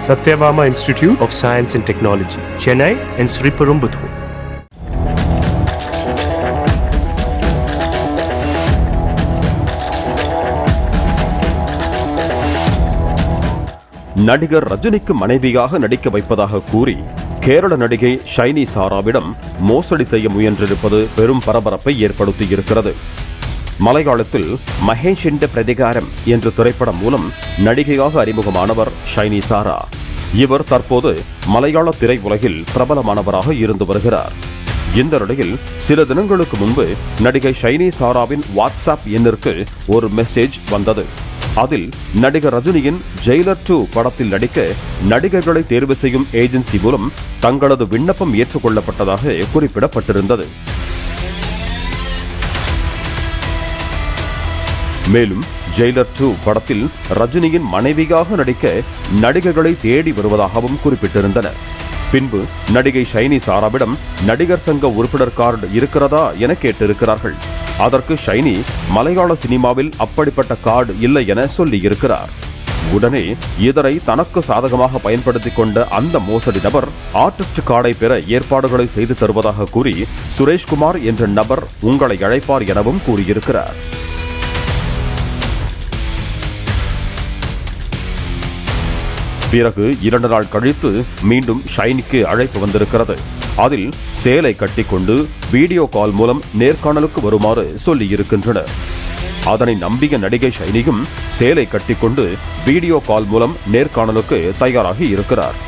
Satyabama Institute of Science and Technology, Chennai and Sriperumbudur. நடிகர் ரஜினிக்கு மனைவியாக நடிக்க வைப்பதாக கூறி கேரள நடிகை ஷைனி சாராவிடம் மோசடி செய்ய முயன்றிருப்பது பெரும் பரபரப்பை ஏற்படுத்தியிருக்கிறது. மலையாளத்தில் மகேஷ் என்ற பிரதிகாரம் என்ற திரைப்படம் மூலம் நடிகையாக அறிமுகமானவர் ஷைனி சாரா. இவர் தற்போது மலையாள திரையுலகில் பிரபலமானவராக இருந்து வருகிறார். இந்த நிலையில் சில தினங்களுக்கு முன்பு நடிகை ஷைனி சாராவின் வாட்ஸ்அப் எண்ணிற்கு ஒரு மெசேஜ் வந்தது. அதில் நடிகர் ரஜினியின் ஜெயிலர் 2 படத்தில் நடிக்க நடிகர்களை தேர்வு செய்யும் ஏஜென்சி மூலம் தங்களது விண்ணப்பம் ஏற்றுக்கொள்ளப்பட்டதாக குறிப்பிடப்பட்டிருந்தது. மேலும் ஜெயிலர் 2 படத்தில் ரஜினியின் மனைவியாக நடிக்க நடிகர்களை தேடி வருவதாகவும் குறிப்பிட்டிருந்தனர். பின்பு நடிகை ஷைனி சாராவிடம் நடிகர் சங்க உறுப்பினர் கார்டு இருக்கிறதா என கேட்டிருக்கிறார்கள். அதற்கு ஷைனி மலையாள சினிமாவில் அப்படிப்பட்ட கார்டு இல்லை என சொல்லியிருக்கிறார். உடனே இதனை தனக்கு சாதகமாக பயன்படுத்திக் கொண்ட அந்த மோசடி நபர் ஆர்டிஸ்ட் கார்டை பெற ஏற்பாடுகளை செய்து தருவதாக கூறி சுரேஷ்குமார் என்ற நபர் உங்களை அழைப்பார் எனவும் கூறியிருக்கிறார். பிறகு 2 நாள் கழித்து மீண்டும் ஷைனிக்கு அழைப்பு வந்திருக்கிறது. அதில் சேலை கட்டிக்கொண்டு வீடியோ கால் மூலம் நேர்காணலுக்கு வருமாறு சொல்லியிருக்கின்றனர். அதனை நம்பிய நடிகை ஷைனியும் சேலை கட்டிக்கொண்டு வீடியோ கால் மூலம் நேர்காணலுக்கு தயாராகி இருக்கிறார்.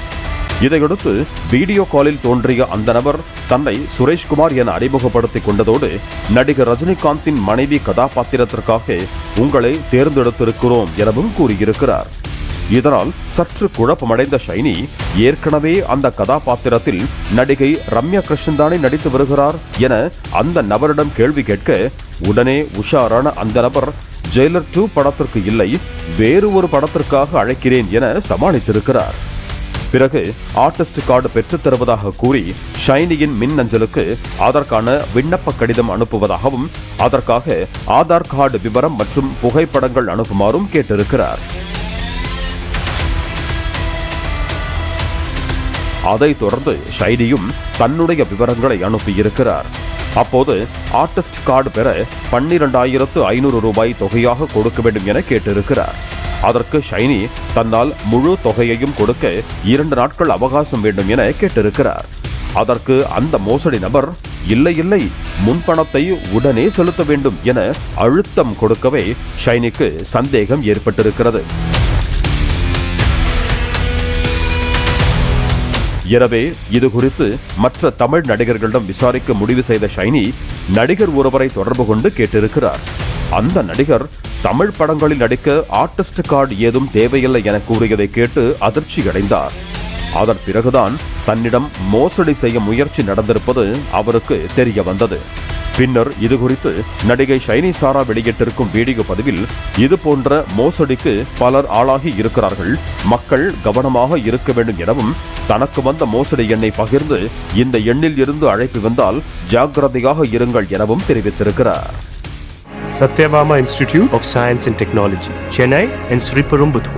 இதையடுத்து வீடியோ காலில் தோன்றிய அந்த நபர் தன்னை சுரேஷ்குமார் என அறிமுகப்படுத்திக் கொண்டதோடு நடிகர் ரஜினிகாந்தின் மனைவி கதாபாத்திரத்திற்காக உங்களை தேர்ந்தெடுத்திருக்கிறோம் எனவும் கூறியிருக்கிறார். இதனால் சற்று குழப்பமடைந்த ஷைனி ஏற்கனவே அந்த கதாபாத்திரத்தில் நடிகை ரம்யா கிருஷ்ணன் தானே நடித்து வருகிறார் என அந்த நபரிடம் கேள்வி கேட்க உடனே உஷாரான அந்த நபர் ஜெயிலர் 2 படத்திற்கு இல்லை, வேறு ஒரு படத்திற்காக அழைக்கிறேன் என சமாளித்திருக்கிறார். பிறகு ஆர்டிஸ்ட் கார்டு பெற்றுத் தருவதாக கூறி ஷைனியின் மின்னஞ்சலுக்கு அதற்கான விண்ணப்ப கடிதம் அனுப்புவதாகவும் அதற்காக ஆதார் கார்டு விவரம் மற்றும் புகைப்படங்கள் அனுப்புமாறும் கேட்டிருக்கிறார். அதைத் தொடர்ந்து ஷைனியும் தன்னுடைய விவரங்களை அனுப்பியிருக்கிறார். அப்போது ஆர்டிஸ்ட் கார்டு பெற 12,500 ரூபாய் தொகையாக கொடுக்க வேண்டும் என கேட்டிருக்கிறார். அதற்கு ஷைனி தன்னால் முழு தொகையையும் கொடுக்க 2 நாட்கள் அவகாசம் வேண்டும் என கேட்டிருக்கிறார். அதற்கு அந்த மோசடி நபர் இல்லை முன்பணத்தை உடனே செலுத்த வேண்டும் என அழுத்தம் கொடுக்கவே ஷைனிக்கு சந்தேகம் ஏற்பட்டிருக்கிறது. எனவே இது குறித்து மற்ற தமிழ் நடிகர்களிடம் விசாரிக்க முடிவு செய்த ஷைனி நடிகர் ஒருவரை தொடர்பு கொண்டு கேட்டிருக்கிறார். அந்த நடிகர் தமிழ் படங்களில் நடிக்க ஆர்டிஸ்ட் கார்டு ஏதும் தேவையில்லை என கூறியதை கேட்டு அதிர்ச்சி அடைந்தார். அதன் பிறகுதான் தன்னிடம் மோசடி செய்ய முயற்சி நடந்திருப்பது அவருக்கு தெரிய வந்தது. பின்னர் இதுகுறித்து நடிகை ஷைனி சாரா வெளியிட்டிருக்கும் வீடியோ பதிவில் இது போன்ற மோசடிக்கு பலர் ஆளாகி இருக்கிறார்கள், மக்கள் கவனமாக இருக்க வேண்டும் எனவும் தனக்கு வந்த மோசடி எண்ணை பகிர்ந்து இந்த எண்ணில் இருந்து அழைப்பு வந்தால் ஜாக்கிரதையாக இருங்கள் எனவும் தெரிவித்திருக்கிறார். Satyabama Institute of Science and Technology, Chennai and Sriperumbudur.